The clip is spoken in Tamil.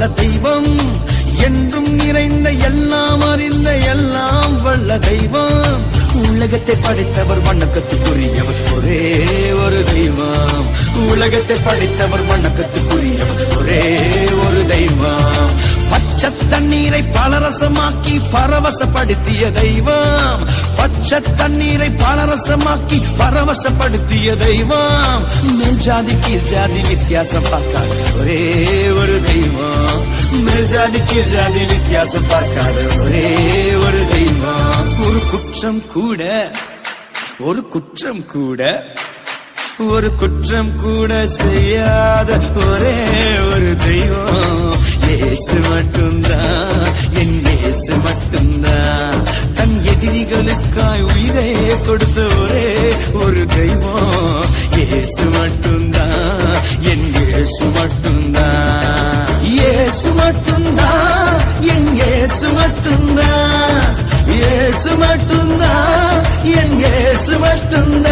வல்ல தெய்வம், என்றும் நிறைந்த எல்லாம் அறிந்த எல்லாம் வல்ல தெய்வம். உலகத்தை படைத்தவர் வணக்கத்துக்குரியவர் ஒரே ஒரு தெய்வம். உலகத்தை படைத்தவர் வணக்கத்துக்குரியவர் ஒரே ஒரு தெய்வம். பச்சை தண்ணீரை பலரசமாக்கி பரவசப்படுத்திய தெய்வம். பச்சை தண்ணீரை பலரசமாக்கி பரவசப்படுத்திய தெய்வம். மேல் ஜாதி கீழ் ஜாதி வித்தியாசம் பார்க்காத ஒரே ஒரு தெய்வம். மேல் ஜாதி கீழ் ஜாதி வித்தியாசம் பார்க்காத ஒரே ஒரு தெய்வம். ஒரு குற்றம் கூட, ஒரு குற்றம் கூட, ஒரு குற்றம் கூட செய்யாத ஒரே ஒரு தெய்வம். இயேசு மட்டும்தான், என் இயேசு மட்டும்தான். தன் எதிரிகளுக்காய் உயிரை கொடுத்த ஒரே ஒரு தெய்வம். இயேசு மட்டும்தான், என் இயேசு மட்டும்தான். இயேசு மட்டும்தான், என் இயேசு மட்டும்தான். இயேசு மட்டும்தான், என் இயேசு மட்டும்தான்.